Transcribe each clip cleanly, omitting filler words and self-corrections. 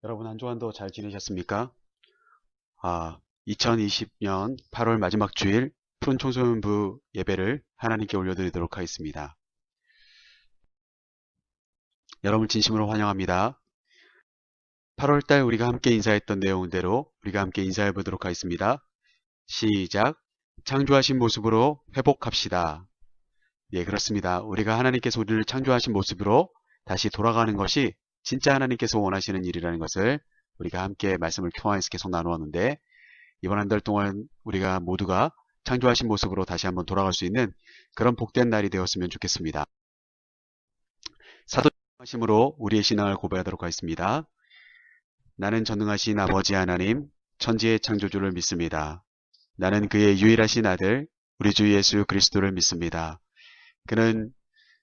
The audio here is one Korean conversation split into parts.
여러분 한 주간도 잘 지내셨습니까? 2020년 8월 마지막 주일 푸른 청소년부 예배를 하나님께 올려드리도록 하겠습니다. 여러분 진심으로 환영합니다. 8월달 우리가 함께 인사했던 내용대로 우리가 함께 인사해 보도록 하겠습니다. 시작. 창조하신 모습으로 회복합시다. 예, 그렇습니다. 우리가 하나님께서 우리를 창조하신 모습으로 다시 돌아가는 것이 진짜 하나님께서 원하시는 일이라는 것을 우리가 함께 말씀을 통해서 계속 나누었는데, 이번 한 달 동안 우리가 모두가 창조하신 모습으로 다시 한번 돌아갈 수 있는 그런 복된 날이 되었으면 좋겠습니다. 사도하심으로 우리의 신앙을 고백하도록 하겠습니다. 나는 전능하신 아버지 하나님, 천지의 창조주를 믿습니다. 나는 그의 유일하신 아들, 우리 주 예수 그리스도를 믿습니다. 그는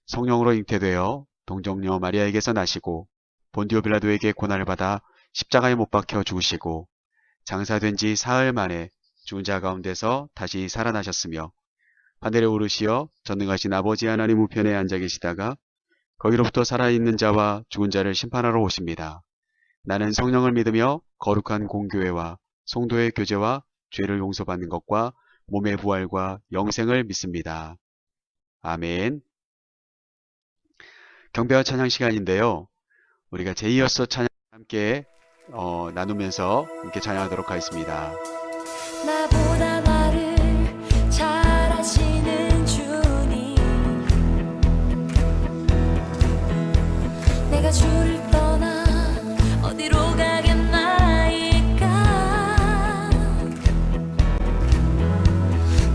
성령으로 잉태되어 동정녀 마리아에게서 나시고 본디오 빌라도에게 고난을 받아 십자가에 못 박혀 죽으시고 장사된 지 사흘 만에 죽은 자 가운데서 다시 살아나셨으며 하늘에 오르시어 전능하신 아버지 하나님 우편에 앉아 계시다가 거기로부터 살아있는 자와 죽은 자를 심판하러 오십니다. 나는 성령을 믿으며 거룩한 공교회와 성도의 교제와 죄를 용서받는 것과 몸의 부활과 영생을 믿습니다. 아멘. 경배와 찬양 시간인데요. 우리가 제이어서 찬양 함께 나누면서 함께 찬양하도록 하겠습니다. 나보다 나를 잘 아시는 주님, 내가 주를 떠나 어디로 가겠나이까.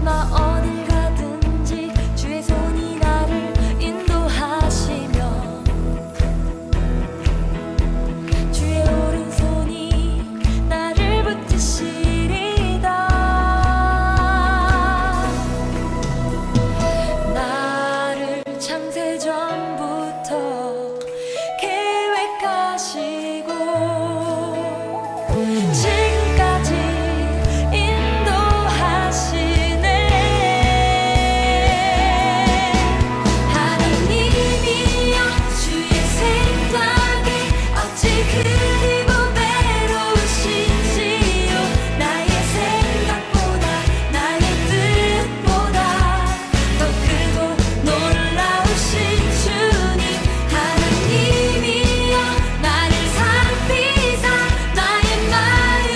나 어딜 가든지 주의 손이 나를 인도하시며 주의 오른손이 나를 붙드시리다. 나를 창세전부터 계획하시고 지금까지 인도하시네. 하나님이여 주의 생각이 어찌 그리고 외로우신지요. 나의 생각보다 나의 뜻보다 더 크고 놀라우신 주님. 하나님이여 나를 살피사 나의 마음을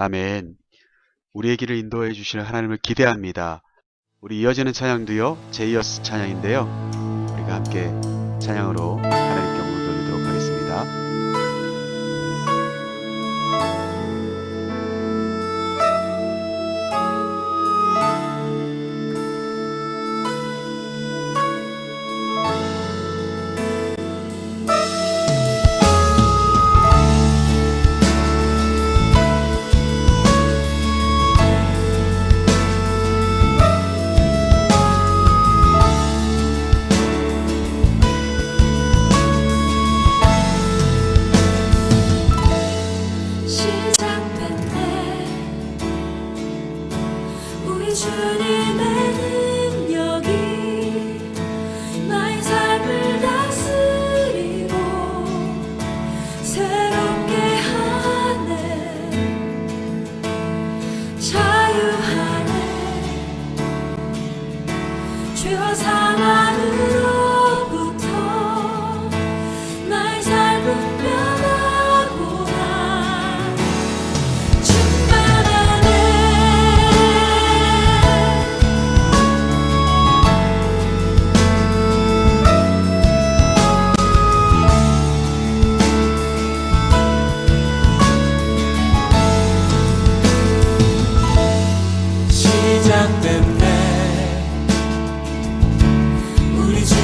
아멘. 우리의 길을 인도해 주실 하나님을 기대합니다. 우리 이어지는 찬양도요, 제이어스 찬양인데요. 우리가 함께 찬양으로 하나님께 영광 돌리도록 하겠습니다. 시작됐네 우리 주님의 능력이 나의 삶을 다스리고 새롭게 하네 자유하네 죄와 사망으로부터 나의 삶은 변하구나 충만하네 시작됐네 우리 주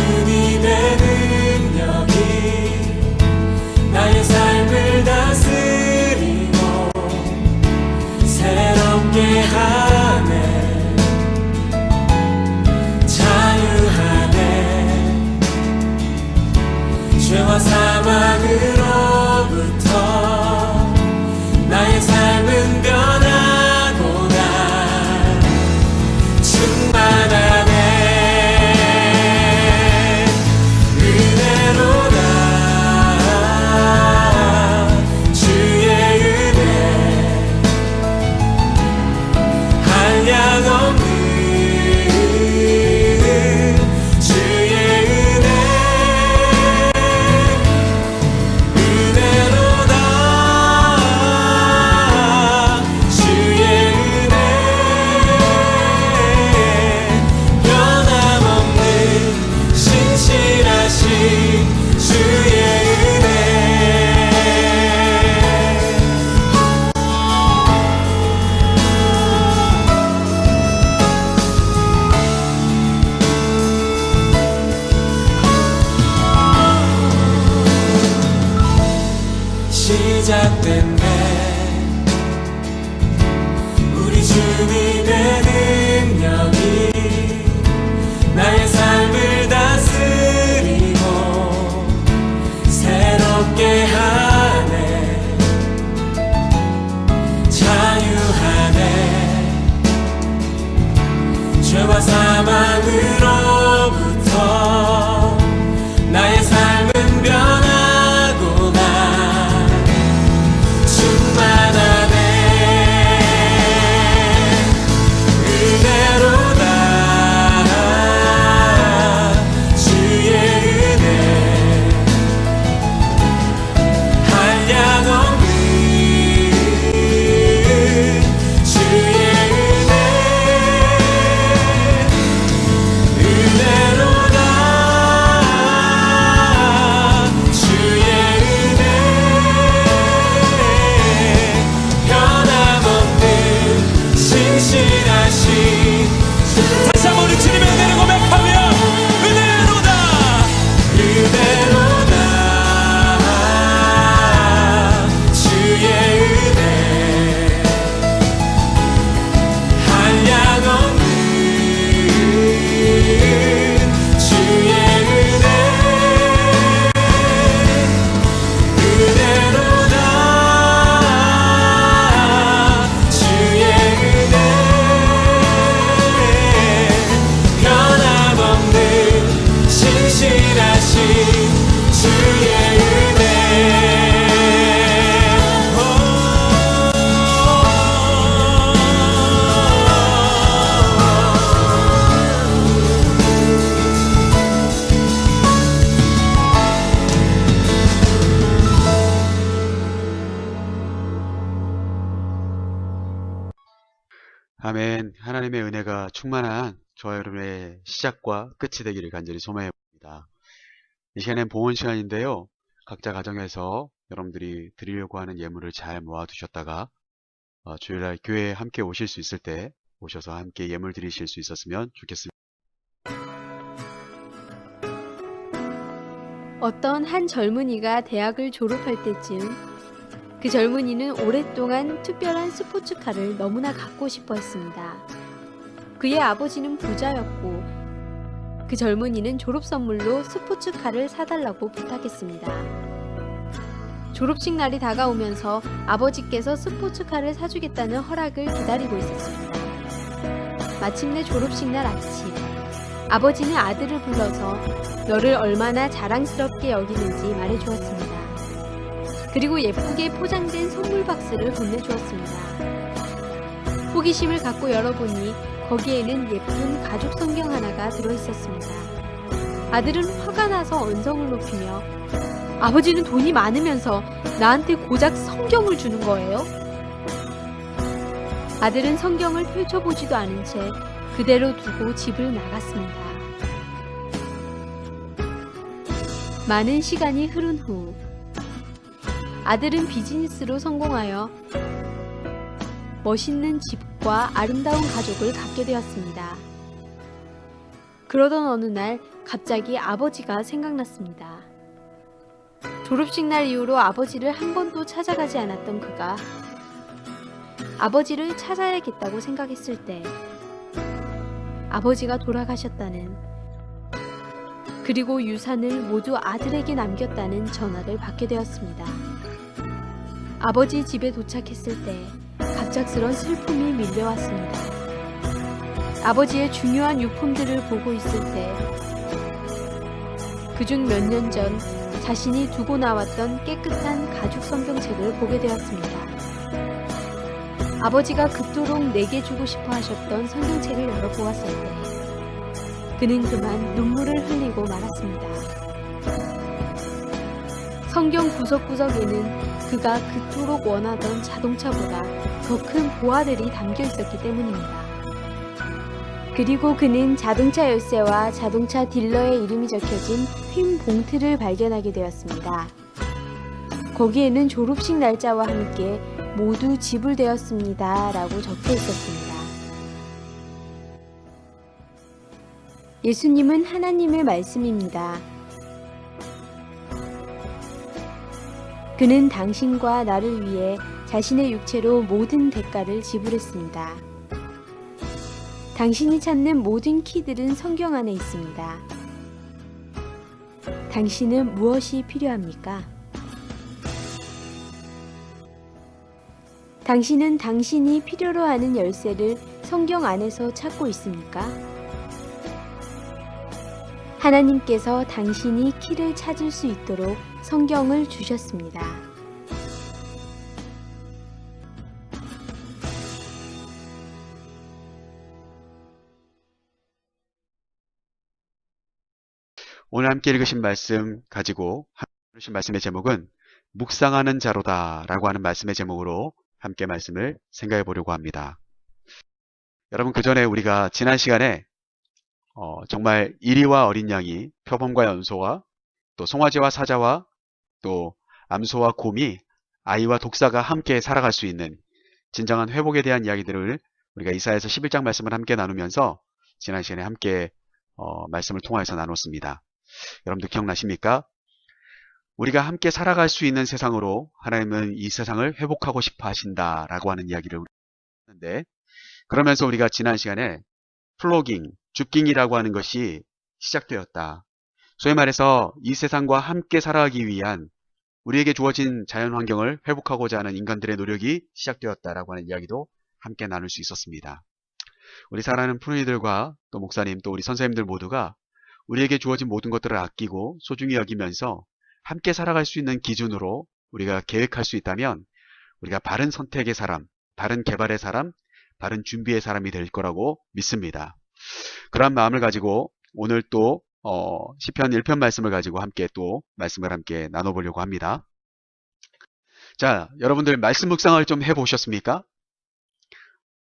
아멘. 하나님의 은혜가 충만한 저와 여러분의 시작과 끝이 되기를 간절히 소망해 봅니다. 이 시간엔 봉헌 시간인데요. 각자 가정에서 여러분들이 드리려고 하는 예물을 잘 모아두셨다가 주일날 교회에 함께 오실 수 있을 때 오셔서 함께 예물 드리실 수 있었으면 좋겠습니다. 어떤 한 젊은이가 대학을 졸업할 때쯤 그 젊은이는 오랫동안 특별한 스포츠카를 너무나 갖고 싶어 했습니다. 그의 아버지는 부자였고 그 젊은이는 졸업 선물로 스포츠카를 사달라고 부탁했습니다. 졸업식 날이 다가오면서 아버지께서 스포츠카를 사주겠다는 허락을 기다리고 있었습니다. 마침내 졸업식 날 아침, 아버지는 아들을 불러서 너를 얼마나 자랑스럽게 여기는지 말해주었습니다. 그리고 예쁘게 포장된 선물 박스를 건네주었습니다. 호기심을 갖고 열어보니 거기에는 예쁜 가죽 성경 하나가 들어있었습니다. 아들은 화가 나서 언성을 높이며 아버지는 돈이 많으면서 나한테 고작 성경을 주는 거예요? 아들은 성경을 펼쳐보지도 않은 채 그대로 두고 집을 나갔습니다. 많은 시간이 흐른 후 아들은 비즈니스로 성공하여 멋있는 집과 아름다운 가족을 갖게 되었습니다. 그러던 어느 날 갑자기 아버지가 생각났습니다. 졸업식 날 이후로 아버지를 한 번도 찾아가지 않았던 그가 아버지를 찾아야겠다고 생각했을 때 아버지가 돌아가셨다는, 그리고 유산을 모두 아들에게 남겼다는 전화를 받게 되었습니다. 아버지 집에 도착했을 때 갑작스런 슬픔이 밀려왔습니다. 아버지의 중요한 유품들을 보고 있을 때 그중 몇 년 전 자신이 두고 나왔던 깨끗한 가죽 성경책을 보게 되었습니다. 아버지가 그토록 내게 주고 싶어 하셨던 성경책을 열어보았을 때 그는 그만 눈물을 흘리고 말았습니다. 성경 구석구석에는 그가 그토록 원하던 자동차보다 더 큰 보화들이 담겨 있었기 때문입니다. 그리고 그는 자동차 열쇠와 자동차 딜러의 이름이 적혀진 흰 봉투를 발견하게 되었습니다. 거기에는 졸업식 날짜와 함께 모두 지불되었습니다 라고 적혀 있었습니다. 예수님은 하나님의 말씀입니다. 그는 당신과 나를 위해 자신의 육체로 모든 대가를 지불했습니다. 당신이 찾는 모든 키들은 성경 안에 있습니다. 당신은 무엇이 필요합니까? 당신은 당신이 필요로 하는 열쇠를 성경 안에서 찾고 있습니까? 하나님께서 당신이 키를 찾을 수 있도록 성경을 주셨습니다. 오늘 함께 읽으신 말씀 가지고 읽으신 말씀의 제목은 묵상하는 자로다 라고 하는 말씀의 제목으로 함께 말씀을 생각해 보려고 합니다. 여러분, 그 전에 우리가 지난 시간에 정말 이리와 어린 양이 표범과 연소와 또 송아지와 사자와 또 암소와 곰이 아이와 독사가 함께 살아갈 수 있는 진정한 회복에 대한 이야기들을 우리가 이사야서 11장 말씀을 함께 나누면서 지난 시간에 함께 말씀을 통해서 나눴습니다. 여러분들 기억나십니까? 우리가 함께 살아갈 수 있는 세상으로 하나님은 이 세상을 회복하고 싶어 하신다라고 하는 이야기를 했는데, 그러면서 우리가 지난 시간에 플로깅, 죽깅이라고 하는 것이 시작되었다. 소위 말해서 이 세상과 함께 살아가기 위한 우리에게 주어진 자연 환경을 회복하고자 하는 인간들의 노력이 시작되었다라고 하는 이야기도 함께 나눌 수 있었습니다. 우리 사랑하는 푸른이들과 또 목사님 또 우리 선생님들 모두가 우리에게 주어진 모든 것들을 아끼고 소중히 여기면서 함께 살아갈 수 있는 기준으로 우리가 계획할 수 있다면 우리가 바른 선택의 사람, 바른 개발의 사람, 바른 준비의 사람이 될 거라고 믿습니다. 그러한 마음을 가지고 오늘 또 시편 1편 말씀을 가지고 함께 또 말씀을 함께 나눠보려고 합니다. 자, 여러분들 말씀 묵상을 좀 해보셨습니까?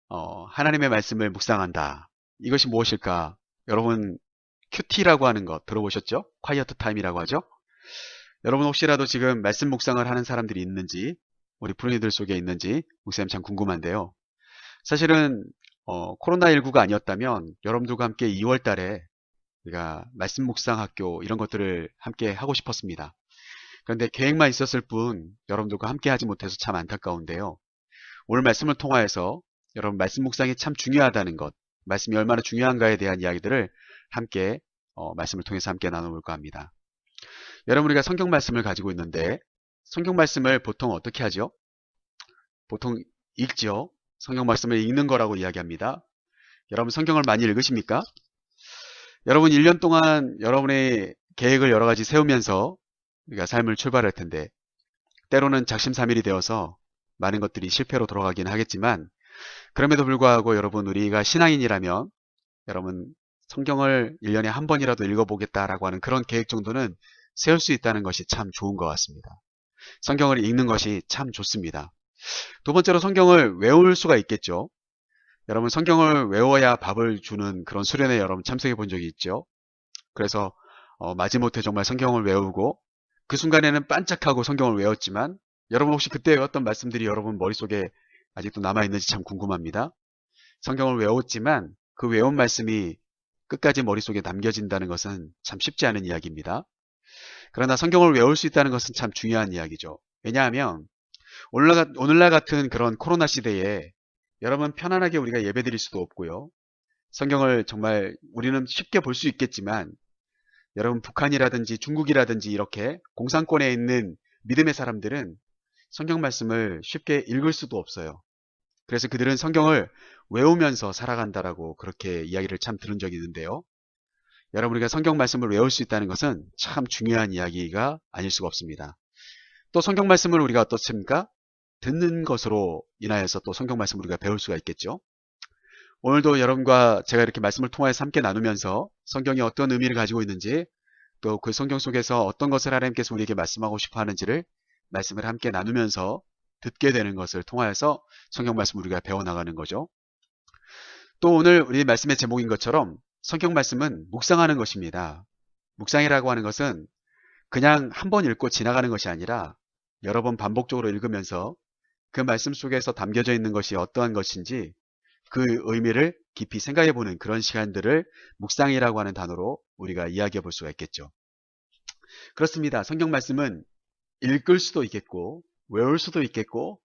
하나님의 말씀을 묵상한다. 이것이 무엇일까? 여러분 QT라고 하는 거 들어보셨죠? quiet time이라고 하죠? 여러분 혹시라도 지금 말씀 묵상을 하는 사람들이 있는지, 우리 푸른이들 속에 있는지 목사님 참 궁금한데요. 사실은 코로나19가 아니었다면 여러분들과 함께 2월 달에 우리가 말씀 묵상 학교 이런 것들을 함께 하고 싶었습니다. 그런데 계획만 있었을 뿐 여러분들과 함께 하지 못해서 참 안타까운데요. 오늘 말씀을 통하여서 여러분 말씀 묵상이 참 중요하다는 것, 말씀이 얼마나 중요한가에 대한 이야기들을 함께 말씀을 통해서 함께 나눠볼까 합니다. 여러분 우리가 성경 말씀을 가지고 있는데 성경 말씀을 보통 어떻게 하죠? 보통 읽죠. 성경 말씀을 읽는 거라고 이야기합니다. 여러분 성경을 많이 읽으십니까? 여러분 1년 동안 여러분의 계획을 여러 가지 세우면서 우리가 삶을 출발할 텐데 때로는 작심삼일이 되어서 많은 것들이 실패로 돌아가긴 하겠지만 그럼에도 불구하고 여러분 우리가 신앙인이라면 여러분 성경을 1년에 한 번이라도 읽어보겠다라고 하는 그런 계획 정도는 세울 수 있다는 것이 참 좋은 것 같습니다. 성경을 읽는 것이 참 좋습니다. 두 번째로 성경을 외울 수가 있겠죠. 여러분 성경을 외워야 밥을 주는 그런 수련회 여러분 참석해 본 적이 있죠. 그래서 마지못해 정말 성경을 외우고 그 순간에는 반짝하고 성경을 외웠지만 여러분 혹시 그때 외웠던 말씀들이 여러분 머릿속에 아직도 남아있는지 참 궁금합니다. 성경을 외웠지만 그 외운 말씀이 끝까지 머릿속에 남겨진다는 것은 참 쉽지 않은 이야기입니다. 그러나 성경을 외울 수 있다는 것은 참 중요한 이야기죠. 왜냐하면 오늘날 같은 그런 코로나 시대에 여러분 편안하게 우리가 예배드릴 수도 없고요. 성경을 정말 우리는 쉽게 볼 수 있겠지만 여러분 북한이라든지 중국이라든지 이렇게 공산권에 있는 믿음의 사람들은 성경 말씀을 쉽게 읽을 수도 없어요. 그래서 그들은 성경을 외우면서 살아간다라고 그렇게 이야기를 참 들은 적이 있는데요. 여러분 우리가 성경 말씀을 외울 수 있다는 것은 참 중요한 이야기가 아닐 수가 없습니다. 또 성경 말씀을 우리가 어떻습니까? 듣는 것으로 인하여서 또 성경 말씀을 우리가 배울 수가 있겠죠. 오늘도 여러분과 제가 이렇게 말씀을 통해서 함께 나누면서 성경이 어떤 의미를 가지고 있는지 또 그 성경 속에서 어떤 것을 하나님께서 우리에게 말씀하고 싶어 하는지를 말씀을 함께 나누면서 듣게 되는 것을 통하여서 성경 말씀을 우리가 배워나가는 거죠. 또 오늘 우리 말씀의 제목인 것처럼 성경 말씀은 묵상하는 것입니다. 묵상이라고 하는 것은 그냥 한 번 읽고 지나가는 것이 아니라 여러 번 반복적으로 읽으면서 그 말씀 속에서 담겨져 있는 것이 어떠한 것인지 그 의미를 깊이 생각해 보는 그런 시간들을 묵상이라고 하는 단어로 우리가 이야기해 볼 수가 있겠죠. 그렇습니다. 성경 말씀은 읽을 수도 있겠고 외울 수도 있겠고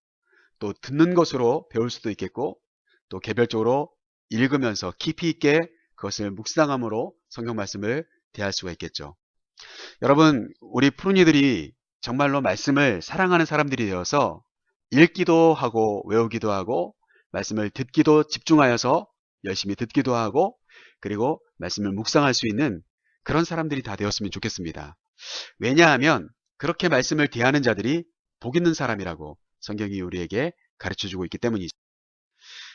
또 듣는 것으로 배울 수도 있겠고 또 개별적으로 읽으면서 깊이 있게 그것을 묵상함으로 성경 말씀을 대할 수가 있겠죠. 여러분 우리 푸른이들이 정말로 말씀을 사랑하는 사람들이 되어서 읽기도 하고 외우기도 하고 말씀을 듣기도 집중하여서 열심히 듣기도 하고 그리고 말씀을 묵상할 수 있는 그런 사람들이 다 되었으면 좋겠습니다. 왜냐하면 그렇게 말씀을 대하는 자들이 복 있는 사람이라고 성경이 우리에게 가르쳐주고 있기 때문이죠.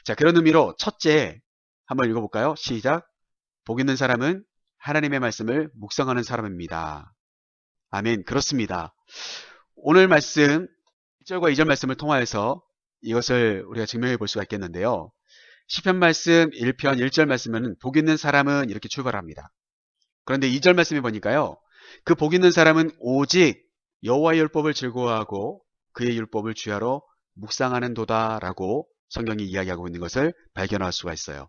자, 그런 의미로 첫째 한번 읽어볼까요? 시작. 복 있는 사람은 하나님의 말씀을 묵상하는 사람입니다. 아멘. 그렇습니다. 오늘 말씀 1절과 2절 말씀을 통하여서 이것을 우리가 증명해 볼 수가 있겠는데요. 시편 말씀 1편 1절 말씀은 복 있는 사람은 이렇게 출발합니다. 그런데 2절 말씀에 보니까요. 그 복 있는 사람은 오직 여호와의 율법을 즐거워하고 그의 율법을 주야로 묵상하는 도다라고 성경이 이야기하고 있는 것을 발견할 수가 있어요.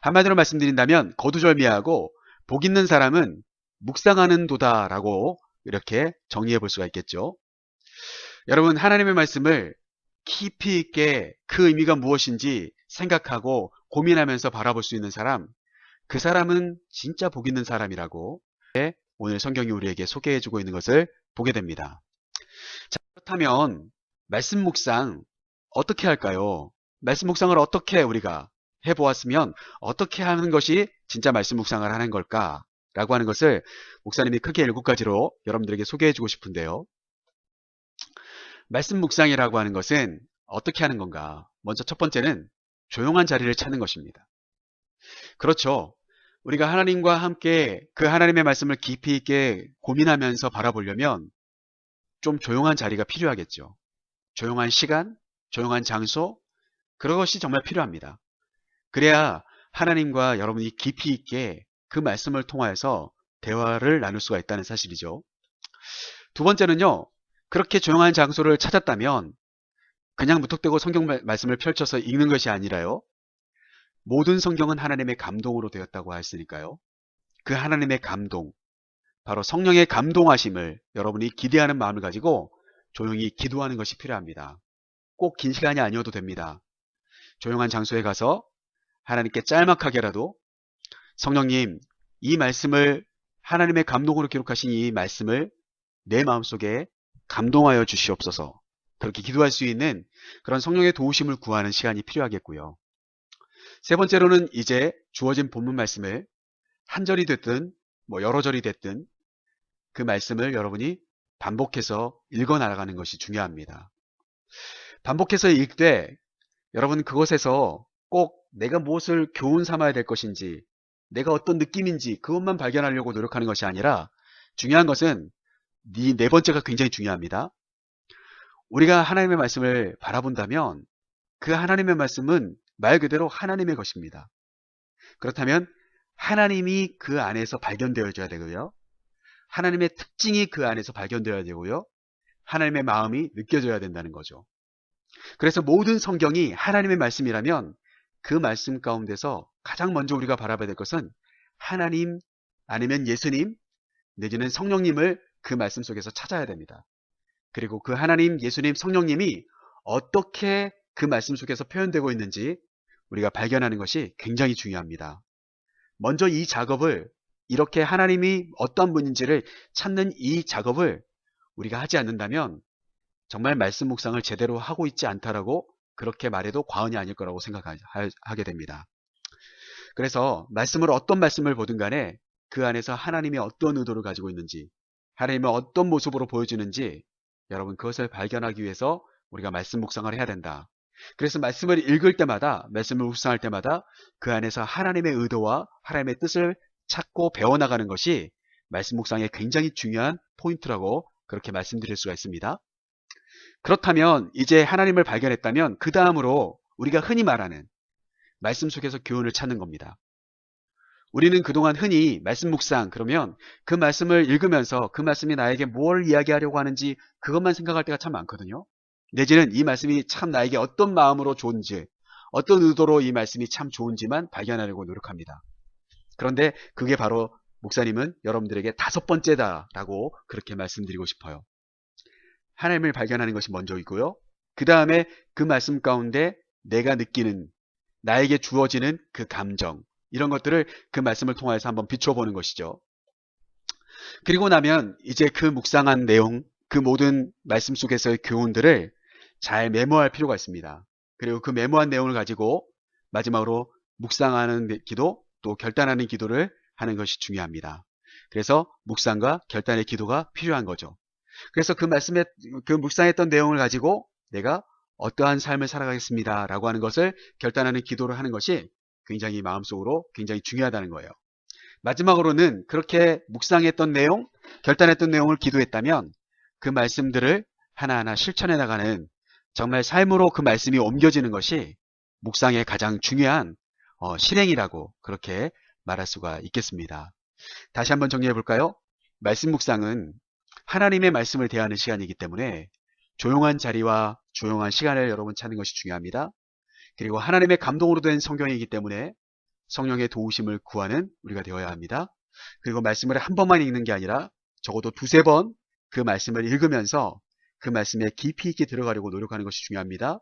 한마디로 말씀드린다면 거두절미하고 복 있는 사람은 묵상하는 도다라고 이렇게 정리해 볼 수가 있겠죠. 여러분 하나님의 말씀을 깊이 있게 그 의미가 무엇인지 생각하고 고민하면서 바라볼 수 있는 사람, 그 사람은 진짜 복 있는 사람이라고 오늘 성경이 우리에게 소개해주고 있는 것을 보게 됩니다. 자, 그렇다면 말씀 묵상 어떻게 할까요? 말씀 묵상을 어떻게 우리가 해보았으면 어떻게 하는 것이 진짜 말씀 묵상을 하는 걸까? 라고 하는 것을 목사님이 크게 7가지로 여러분들에게 소개해주고 싶은데요. 말씀 묵상이라고 하는 것은 어떻게 하는 건가? 먼저 첫 번째는 조용한 자리를 찾는 것입니다. 그렇죠. 우리가 하나님과 함께 그 하나님의 말씀을 깊이 있게 고민하면서 바라보려면 좀 조용한 자리가 필요하겠죠. 조용한 시간, 조용한 장소, 그것이 정말 필요합니다. 그래야 하나님과 여러분이 깊이 있게 그 말씀을 통하여서 대화를 나눌 수가 있다는 사실이죠. 두 번째는요, 그렇게 조용한 장소를 찾았다면 그냥 무턱대고 성경 말씀을 펼쳐서 읽는 것이 아니라요, 모든 성경은 하나님의 감동으로 되었다고 했으니까요. 그 하나님의 감동, 바로 성령의 감동하심을 여러분이 기대하는 마음을 가지고 조용히 기도하는 것이 필요합니다. 꼭 긴 시간이 아니어도 됩니다. 조용한 장소에 가서 하나님께 짤막하게라도 성령님, 이 말씀을 하나님의 감동으로 기록하신 이 말씀을 내 마음속에 감동하여 주시옵소서, 그렇게 기도할 수 있는 그런 성령의 도우심을 구하는 시간이 필요하겠고요. 세 번째로는 이제 주어진 본문 말씀을 한 절이 됐든 여러 절이 됐든 그 말씀을 여러분이 반복해서 읽어 나가는 것이 중요합니다. 반복해서 읽되 여러분 그것에서 꼭 내가 무엇을 교훈 삼아야 될 것인지, 내가 어떤 느낌인지 그것만 발견하려고 노력하는 것이 아니라, 중요한 것은 네 번째가 굉장히 중요합니다. 우리가 하나님의 말씀을 바라본다면 그 하나님의 말씀은 말 그대로 하나님의 것입니다. 그렇다면 하나님이 그 안에서 발견되어져야 되고요. 하나님의 특징이 그 안에서 발견되어야 되고요. 하나님의 마음이 느껴져야 된다는 거죠. 그래서 모든 성경이 하나님의 말씀이라면 그 말씀 가운데서 가장 먼저 우리가 바라봐야 될 것은 하나님, 아니면 예수님, 내지는 성령님을 그 말씀 속에서 찾아야 됩니다. 그리고 그 하나님, 예수님, 성령님이 어떻게 그 말씀 속에서 표현되고 있는지 우리가 발견하는 것이 굉장히 중요합니다. 먼저 이 작업을, 이렇게 하나님이 어떤 분인지를 찾는 이 작업을 우리가 하지 않는다면 정말 말씀 묵상을 제대로 하고 있지 않다라고 그렇게 말해도 과언이 아닐 거라고 생각하게 됩니다. 그래서 말씀을, 어떤 말씀을 보든 간에 그 안에서 하나님이 어떤 의도를 가지고 있는지, 하나님이 어떤 모습으로 보여주는지 여러분 그것을 발견하기 위해서 우리가 말씀 묵상을 해야 된다. 그래서 말씀을 읽을 때마다, 말씀을 묵상할 때마다 그 안에서 하나님의 의도와 하나님의 뜻을 찾고 배워나가는 것이 말씀 묵상의 굉장히 중요한 포인트라고 그렇게 말씀드릴 수가 있습니다. 그렇다면 이제 하나님을 발견했다면 그 다음으로 우리가 흔히 말하는 말씀 속에서 교훈을 찾는 겁니다. 우리는 그동안 흔히 말씀 묵상, 그러면 그 말씀을 읽으면서 그 말씀이 나에게 뭘 이야기하려고 하는지 그것만 생각할 때가 참 많거든요. 내지는 이 말씀이 참 나에게 어떤 마음으로 좋은지, 어떤 의도로 이 말씀이 참 좋은지만 발견하려고 노력합니다. 그런데 그게 바로 목사님은 여러분들에게 5번째다라고 그렇게 말씀드리고 싶어요. 하나님을 발견하는 것이 먼저이고요. 그 다음에 그 말씀 가운데 내가 느끼는, 나에게 주어지는 그 감정, 이런 것들을 그 말씀을 통해서 한번 비춰보는 것이죠. 그리고 나면 이제 그 묵상한 내용, 그 모든 말씀 속에서의 교훈들을 잘 메모할 필요가 있습니다. 그리고 그 메모한 내용을 가지고 마지막으로 묵상하는 기도, 또 결단하는 기도를 하는 것이 중요합니다. 그래서 묵상과 결단의 기도가 필요한 거죠. 그래서 그 말씀에, 그 묵상했던 내용을 가지고 내가 어떠한 삶을 살아가겠습니다 라고 하는 것을 결단하는 기도를 하는 것이 굉장히 마음속으로 굉장히 중요하다는 거예요. 마지막으로는 그렇게 묵상했던 내용, 결단했던 내용을 기도했다면 그 말씀들을 하나하나 실천해 나가는, 정말 삶으로 그 말씀이 옮겨지는 것이 묵상의 가장 중요한 실행이라고 그렇게 말할 수가 있겠습니다. 다시 한번 정리해 볼까요? 말씀 묵상은 하나님의 말씀을 대하는 시간이기 때문에 조용한 자리와 조용한 시간을 여러분 찾는 것이 중요합니다. 그리고 하나님의 감동으로 된 성경이기 때문에 성령의 도우심을 구하는 우리가 되어야 합니다. 그리고 말씀을 한 번만 읽는 게 아니라 적어도 2~3번 그 말씀을 읽으면서 그 말씀에 깊이 있게 들어가려고 노력하는 것이 중요합니다.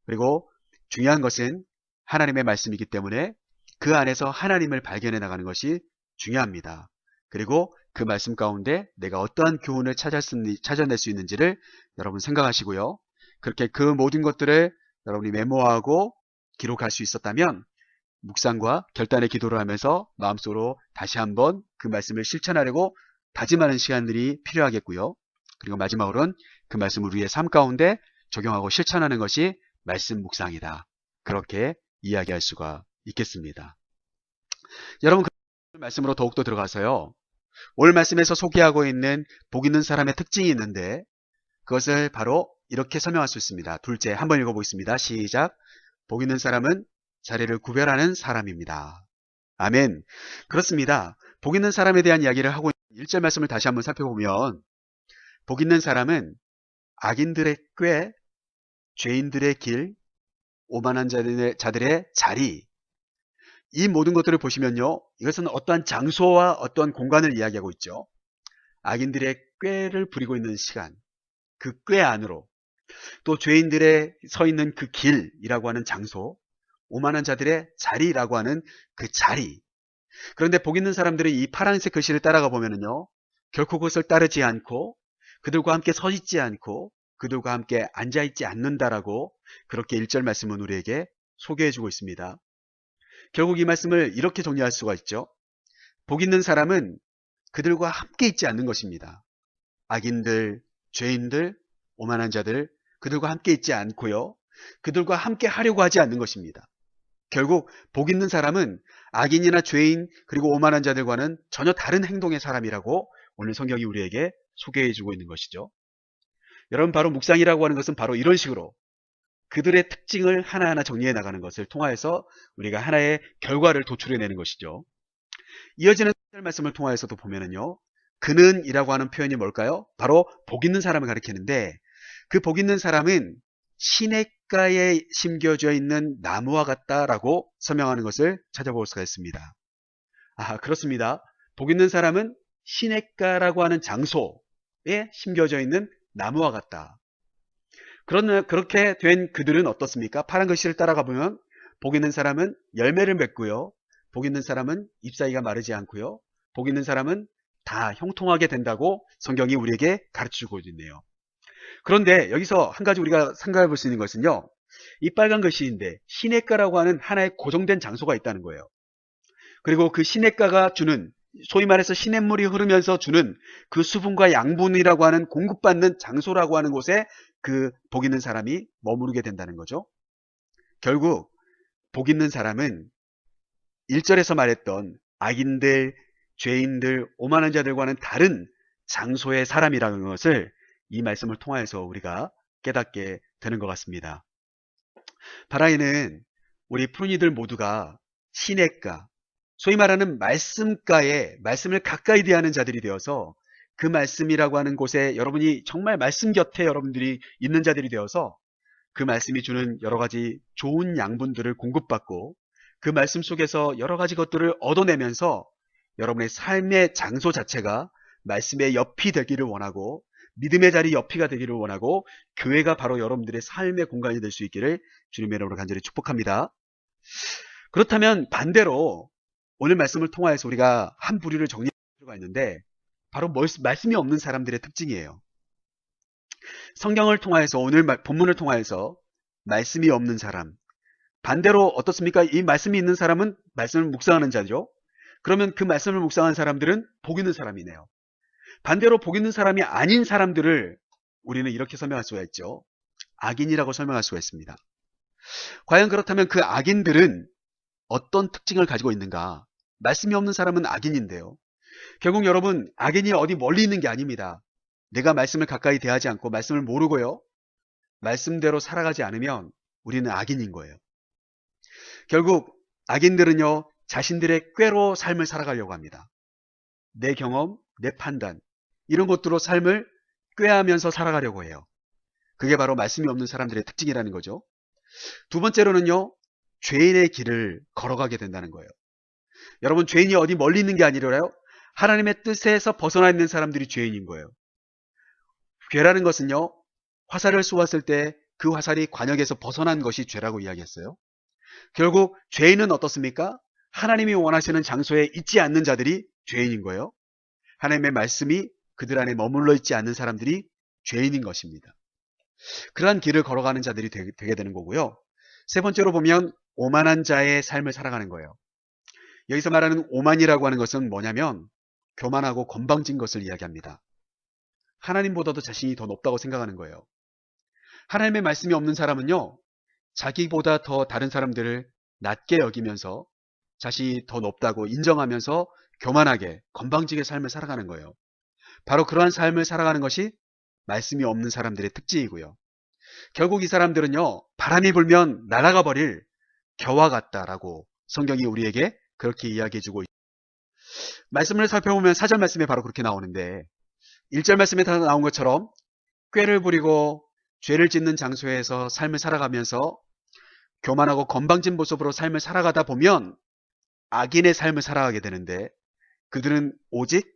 그리고 중요한 것은 하나님의 말씀이기 때문에 그 안에서 하나님을 발견해 나가는 것이 중요합니다. 그리고 그 말씀 가운데 내가 어떠한 교훈을 찾아낼 수 있는지를 여러분 생각하시고요. 그렇게 그 모든 것들을 여러분이 메모하고 기록할 수 있었다면 묵상과 결단의 기도를 하면서 마음속으로 다시 한번 그 말씀을 실천하려고 다짐하는 시간들이 필요하겠고요. 그리고 마지막으로는 그 말씀을 우리의 삶 가운데 적용하고 실천하는 것이 말씀 묵상이다. 그렇게 이야기할 수가 있겠습니다. 여러분, 그 말씀으로 더욱더 들어가서요. 오늘 말씀에서 소개하고 있는 복 있는 사람의 특징이 있는데 그것을 바로 이렇게 설명할 수 있습니다. 둘째, 한번 읽어보겠습니다. 시작. 복 있는 사람은 자리를 구별하는 사람입니다. 아멘. 그렇습니다. 복 있는 사람에 대한 이야기를 하고 있는 1절 말씀을 다시 한번 살펴보면 복 있는 사람은 악인들의 꾀, 죄인들의 길, 오만한 자들의 자리, 이 모든 것들을 보시면요, 이것은 어떠한 장소와 어떠한 공간을 이야기하고 있죠. 악인들의 꾀를 부리고 있는 시간, 그 꾀 안으로, 또 죄인들의 서 있는 그 길이라고 하는 장소, 오만한 자들의 자리라고 하는 그 자리. 그런데 복 있는 사람들이 이 파란색 글씨를 따라가 보면은요, 결코 그것을 따르지 않고 그들과 함께 서 있지 않고 그들과 함께 앉아 있지 않는다라고 그렇게 1절 말씀은 우리에게 소개해 주고 있습니다. 결국 이 말씀을 이렇게 정리할 수가 있죠. 복 있는 사람은 그들과 함께 있지 않는 것입니다. 악인들, 죄인들, 오만한 자들, 그들과 함께 있지 않고요. 그들과 함께 하려고 하지 않는 것입니다. 결국 복 있는 사람은 악인이나 죄인 그리고 오만한 자들과는 전혀 다른 행동의 사람이라고 오늘 성경이 우리에게 소개해 주고 있는 것이죠. 여러분, 바로 묵상이라고 하는 것은 바로 이런 식으로 그들의 특징을 하나하나 정리해 나가는 것을 통하여서 우리가 하나의 결과를 도출해내는 것이죠. 이어지는 말씀을 통하여서도 보면은요, 그는 이라고 하는 표현이 뭘까요? 바로 복 있는 사람을 가리키는데, 그 복 있는 사람은 시냇가에 심겨져 있는 나무와 같다라고 설명하는 것을 찾아볼 수가 있습니다. 그렇습니다. 복 있는 사람은 시냇가라고 하는 장소에 심겨져 있는 나무와 같다. 그렇게 된 그들은 어떻습니까? 파란 글씨를 따라가 보면 복 있는 사람은 열매를 맺고요. 복 있는 사람은 잎사귀가 마르지 않고요. 복 있는 사람은 다 형통하게 된다고 성경이 우리에게 가르치고 있네요. 그런데 여기서 한 가지 우리가 생각해 볼 수 있는 것은요, 이 빨간 글씨인데 시냇가라고 하는 하나의 고정된 장소가 있다는 거예요. 그리고 그 시냇가가 주는, 소위 말해서 시냇물이 흐르면서 주는 그 수분과 양분이라고 하는 공급받는 장소라고 하는 곳에 그 복 있는 사람이 머무르게 된다는 거죠. 결국 복 있는 사람은 1절에서 말했던 악인들, 죄인들, 오만한 자들과는 다른 장소의 사람이라는 것을 이 말씀을 통해서 우리가 깨닫게 되는 것 같습니다. 바라에는 우리 푸른이들 모두가 시냇가, 소위 말하는 말씀가에 말씀을 가까이 대하는 자들이 되어서 그 말씀이라고 하는 곳에 여러분이 정말 말씀 곁에 여러분들이 있는 자들이 되어서 그 말씀이 주는 여러 가지 좋은 양분들을 공급받고 그 말씀 속에서 여러 가지 것들을 얻어내면서 여러분의 삶의 장소 자체가 말씀의 옆이 되기를 원하고 믿음의 자리 옆이가 되기를 원하고 교회가 바로 여러분들의 삶의 공간이 될 수 있기를 주님의 이름으로 간절히 축복합니다. 그렇다면 반대로 오늘 말씀을 통하여서 우리가 한 부류를 정리할 필요가 있는데 바로 말씀이 없는 사람들의 특징이에요. 성경을 통하여서 오늘 본문을 통하여서 말씀이 없는 사람, 반대로 어떻습니까? 이 말씀이 있는 사람은 말씀을 묵상하는 자죠. 그러면 그 말씀을 묵상한 사람들은 복 있는 사람이네요. 반대로 복 있는 사람이 아닌 사람들을 우리는 이렇게 설명할 수가 있죠. 악인이라고 설명할 수가 있습니다. 과연 그렇다면 그 악인들은 어떤 특징을 가지고 있는가? 말씀이 없는 사람은 악인인데요. 결국 여러분, 악인이 어디 멀리 있는 게 아닙니다. 내가 말씀을 가까이 대하지 않고 말씀을 모르고요, 말씀대로 살아가지 않으면 우리는 악인인 거예요. 결국 악인들은요, 자신들의 꾀로 삶을 살아가려고 합니다. 내 경험, 내 판단, 이런 것들로 삶을 꾀하면서 살아가려고 해요. 그게 바로 말씀이 없는 사람들의 특징이라는 거죠. 두 번째로는요, 죄인의 길을 걸어가게 된다는 거예요. 여러분, 죄인이 어디 멀리 있는 게 아니라요, 하나님의 뜻에서 벗어나 있는 사람들이 죄인인 거예요. 죄라는 것은요, 화살을 쏘았을 때 그 화살이 관역에서 벗어난 것이 죄라고 이야기했어요. 결국 죄인은 어떻습니까? 하나님이 원하시는 장소에 있지 않는 자들이 죄인인 거예요. 하나님의 말씀이 그들 안에 머물러 있지 않는 사람들이 죄인인 것입니다. 그러한 길을 걸어가는 자들이 되게 되는 거고요. 세 번째로 보면 오만한 자의 삶을 살아가는 거예요. 여기서 말하는 오만이라고 하는 것은 뭐냐면 교만하고 건방진 것을 이야기합니다. 하나님보다도 자신이 더 높다고 생각하는 거예요. 하나님의 말씀이 없는 사람은요, 자기보다 더 다른 사람들을 낮게 여기면서 자신이 더 높다고 인정하면서 교만하게 건방지게 삶을 살아가는 거예요. 바로 그러한 삶을 살아가는 것이 말씀이 없는 사람들의 특징이고요. 결국 이 사람들은요, 바람이 불면 날아가 버릴 겨와 같다라고 성경이 우리에게 그렇게 이야기해주고 있습니다. 말씀을 살펴보면 4절 말씀에 바로 그렇게 나오는데 1절 말씀에 다 나온 것처럼 꾀를 부리고 죄를 짓는 장소에서 삶을 살아가면서 교만하고 건방진 모습으로 삶을 살아가다 보면 악인의 삶을 살아가게 되는데 그들은 오직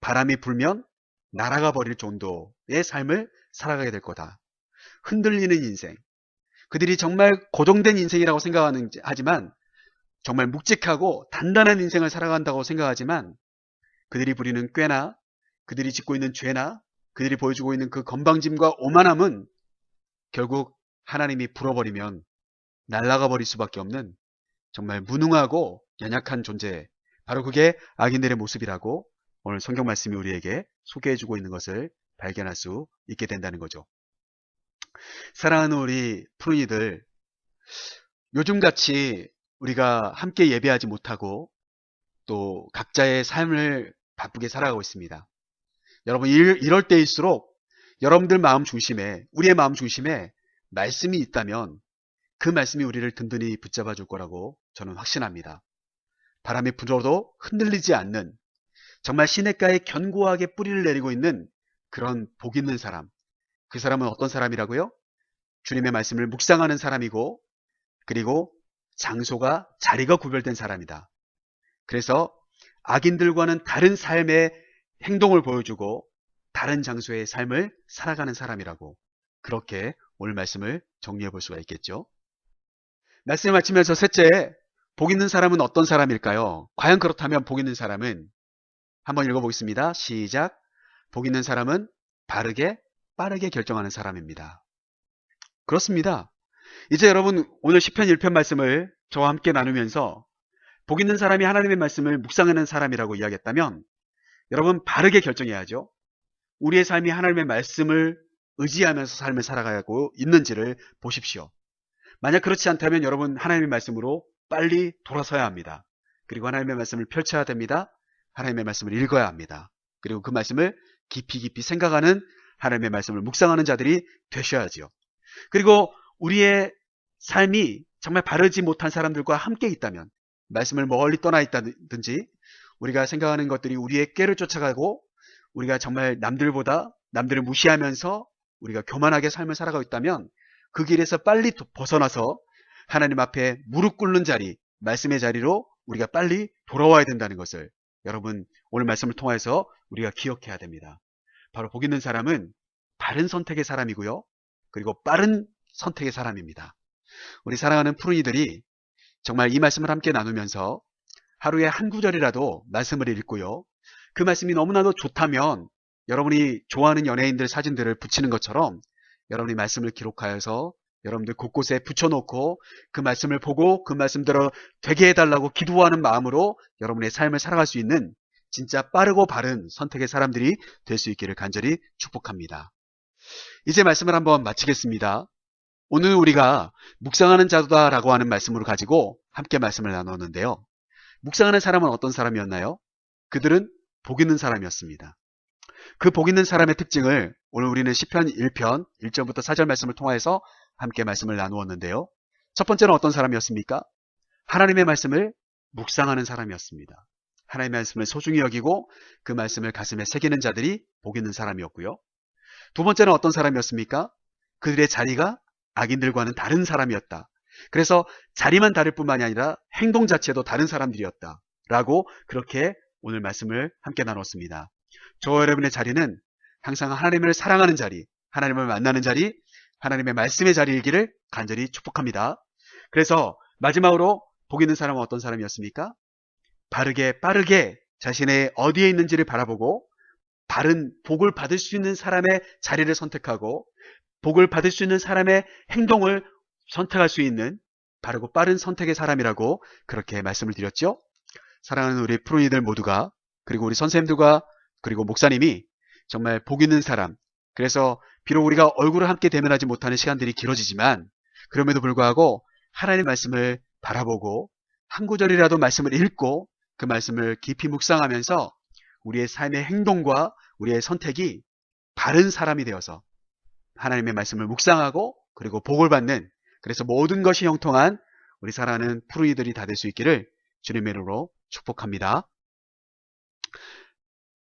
바람이 불면 날아가 버릴 정도의 삶을 살아가게 될 거다. 흔들리는 인생. 그들이 정말 고정된 인생이라고 하지만 정말 묵직하고 단단한 인생을 살아간다고 생각하지만 그들이 부리는 꾀나 그들이 짓고 있는 죄나 그들이 보여주고 있는 그 건방짐과 오만함은 결국 하나님이 불어버리면 날아가 버릴 수밖에 없는 정말 무능하고 연약한 존재, 바로 그게 악인들의 모습이라고 오늘 성경 말씀이 우리에게 소개해주고 있는 것을 발견할 수 있게 된다는 거죠. 사랑하는 우리 푸른이들, 요즘같이 우리가 함께 예배하지 못하고 또 각자의 삶을 바쁘게 살아가고 있습니다. 여러분, 이럴 때일수록 여러분들 마음 중심에, 우리의 마음 중심에 말씀이 있다면 그 말씀이 우리를 든든히 붙잡아 줄 거라고 저는 확신합니다. 바람이 불어도 흔들리지 않는, 정말 시냇가에 견고하게 뿌리를 내리고 있는 그런 복 있는 사람. 그 사람은 어떤 사람이라고요? 주님의 말씀을 묵상하는 사람이고, 그리고 장소가, 자리가 구별된 사람이다. 그래서 악인들과는 다른 삶의 행동을 보여주고 다른 장소의 삶을 살아가는 사람이라고, 그렇게 오늘 말씀을 정리해 볼 수가 있겠죠. 말씀을 마치면서 셋째, 복 있는 사람은 어떤 사람일까요? 과연 그렇다면 복 있는 사람은, 한번 읽어보겠습니다. 시작. 복 있는 사람은 바르게 빠르게 결정하는 사람입니다. 그렇습니다. 이제 여러분, 오늘 시편 1편 말씀을 저와 함께 나누면서 복 있는 사람이 하나님의 말씀을 묵상하는 사람이라고 이야기했다면 여러분, 바르게 결정해야죠. 우리의 삶이 하나님의 말씀을 의지하면서 삶을 살아가고 있는지를 보십시오. 만약 그렇지 않다면 여러분, 하나님의 말씀으로 빨리 돌아서야 합니다. 그리고 하나님의 말씀을 펼쳐야 됩니다. 하나님의 말씀을 읽어야 합니다. 그리고 그 말씀을 깊이 깊이 생각하는, 하나님의 말씀을 묵상하는 자들이 되셔야지요. 그리고 우리의 삶이 정말 바르지 못한 사람들과 함께 있다면, 말씀을 멀리 떠나 있다든지 우리가 생각하는 것들이 우리의 꾀를 쫓아가고 우리가 정말 남들을 무시하면서 우리가 교만하게 삶을 살아가고 있다면 그 길에서 빨리 벗어나서 하나님 앞에 무릎 꿇는 자리, 말씀의 자리로 우리가 빨리 돌아와야 된다는 것을 여러분, 오늘 말씀을 통해서 우리가 기억해야 됩니다. 바로 복 있는 사람은 바른 선택의 사람이고요. 그리고 빠른 선택의 사람입니다. 우리 사랑하는 푸른이들이 정말 이 말씀을 함께 나누면서 하루에 한 구절이라도 말씀을 읽고요. 그 말씀이 너무나도 좋다면 여러분이 좋아하는 연예인들 사진들을 붙이는 것처럼 여러분이 말씀을 기록하여서 여러분들 곳곳에 붙여놓고 그 말씀을 보고 그 말씀대로 되게 해달라고 기도하는 마음으로 여러분의 삶을 살아갈 수 있는 진짜 빠르고 바른 선택의 사람들이 될 수 있기를 간절히 축복합니다. 이제 말씀을 한번 마치겠습니다. 오늘 우리가 묵상하는 자다라고 하는 말씀으로 가지고 함께 말씀을 나누었는데요. 묵상하는 사람은 어떤 사람이었나요? 그들은 복 있는 사람이었습니다. 그 복 있는 사람의 특징을 오늘 우리는 시편 1편 1절부터 4절 말씀을 통해서 함께 말씀을 나누었는데요. 첫 번째는 어떤 사람이었습니까? 하나님의 말씀을 묵상하는 사람이었습니다. 하나님의 말씀을 소중히 여기고 그 말씀을 가슴에 새기는 자들이 복 있는 사람이었고요. 두 번째는 어떤 사람이었습니까? 그들의 자리가 악인들과는 다른 사람이었다. 그래서 자리만 다를 뿐만이 아니라 행동 자체도 다른 사람들이었다. 라고 그렇게 오늘 말씀을 함께 나눴습니다. 저와 여러분의 자리는 항상 하나님을 사랑하는 자리, 하나님을 만나는 자리, 하나님의 말씀의 자리이기를 간절히 축복합니다. 그래서 마지막으로 복 있는 사람은 어떤 사람이었습니까? 바르게 빠르게 자신의 어디에 있는지를 바라보고 바른 복을 받을 수 있는 사람의 자리를 선택하고 복을 받을 수 있는 사람의 행동을 선택할 수 있는 바르고 빠른 선택의 사람이라고 그렇게 말씀을 드렸죠. 사랑하는 우리 푸른이들 모두가, 그리고 우리 선생님들과 그리고 목사님이 정말 복 있는 사람, 그래서 비록 우리가 얼굴을 함께 대면하지 못하는 시간들이 길어지지만 그럼에도 불구하고 하나님의 말씀을 바라보고 한 구절이라도 말씀을 읽고 그 말씀을 깊이 묵상하면서 우리의 삶의 행동과 우리의 선택이 바른 사람이 되어서 하나님의 말씀을 묵상하고 그리고 복을 받는, 그래서 모든 것이 형통한 우리 사랑하는 푸르이들이 다 될 수 있기를 주님의 이름으로 축복합니다.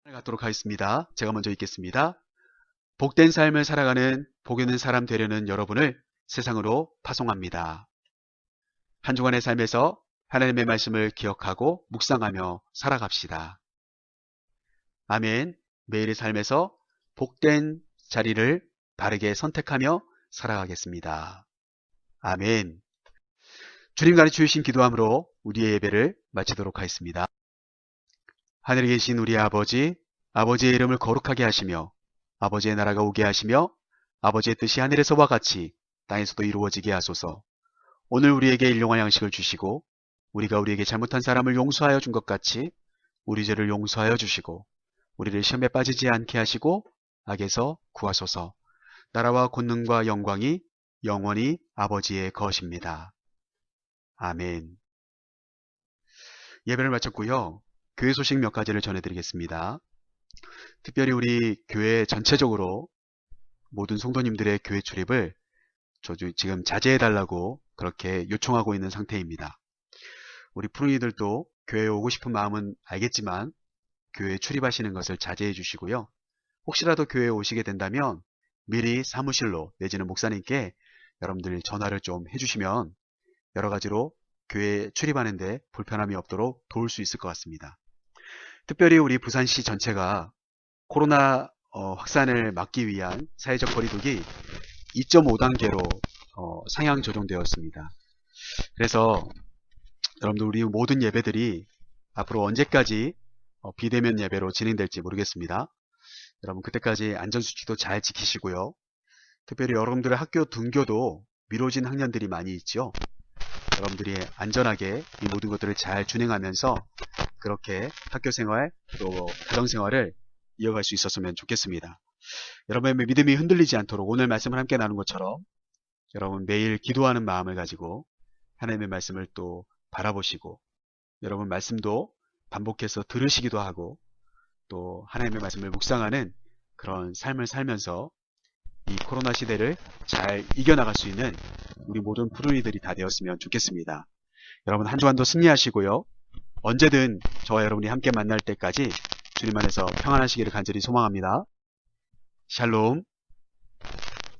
갖도록 하겠습니다. 제가 먼저 읽겠습니다. 복된 삶을 살아가는 복 있는 사람 되려는 여러분을 세상으로 파송합니다. 한 주간의 삶에서 하나님의 말씀을 기억하고 묵상하며 살아갑시다. 아멘. 매일의 삶에서 복된 자리를 바르게 선택하며 살아가겠습니다. 아멘. 주님 가르쳐 주신 기도함으로 우리의 예배를 마치도록 하겠습니다. 하늘에 계신 우리 아버지, 아버지의 이름을 거룩하게 하시며 아버지의 나라가 오게 하시며 아버지의 뜻이 하늘에서와 같이 땅에서도 이루어지게 하소서. 오늘 우리에게 일용할 양식을 주시고 우리가 우리에게 잘못한 사람을 용서하여 준 것 같이 우리 죄를 용서하여 주시고 우리를 시험에 빠지지 않게 하시고 악에서 구하소서. 나라와 권능과 영광이 영원히 아버지의 것입니다. 아멘. 예배를 마쳤고요. 교회 소식 몇 가지를 전해드리겠습니다. 특별히 우리 교회 전체적으로 모든 성도님들의 교회 출입을 지금 자제해달라고 그렇게 요청하고 있는 상태입니다. 우리 푸른이들도 교회에 오고 싶은 마음은 알겠지만 교회에 출입하시는 것을 자제해 주시고요. 혹시라도 교회에 오시게 된다면 미리 사무실로 내지는 목사님께 여러분들 전화를 좀 해주시면 여러 가지로 교회에 출입하는데 불편함이 없도록 도울 수 있을 것 같습니다. 특별히 우리 부산시 전체가 코로나 확산을 막기 위한 사회적 거리두기 2.5단계로 상향 조정되었습니다. 그래서 여러분들 우리 모든 예배들이 앞으로 언제까지 비대면 예배로 진행될지 모르겠습니다. 여러분 그때까지 안전수칙도 잘 지키시고요. 특별히 여러분들의 학교 등교도 미뤄진 학년들이 많이 있죠. 여러분들이 안전하게 이 모든 것들을 잘 준행하면서 그렇게 학교생활 또 가정생활을 이어갈 수 있었으면 좋겠습니다. 여러분의 믿음이 흔들리지 않도록 오늘 말씀을 함께 나눈 것처럼 여러분 매일 기도하는 마음을 가지고 하나님의 말씀을 또 바라보시고 여러분 말씀도 반복해서 들으시기도 하고 또 하나님의 말씀을 묵상하는 그런 삶을 살면서 이 코로나 시대를 잘 이겨나갈 수 있는 우리 모든 푸른이들이 다 되었으면 좋겠습니다. 여러분 한 주간도 승리하시고요. 언제든 저와 여러분이 함께 만날 때까지 주님 안에서 평안하시기를 간절히 소망합니다. 샬롬.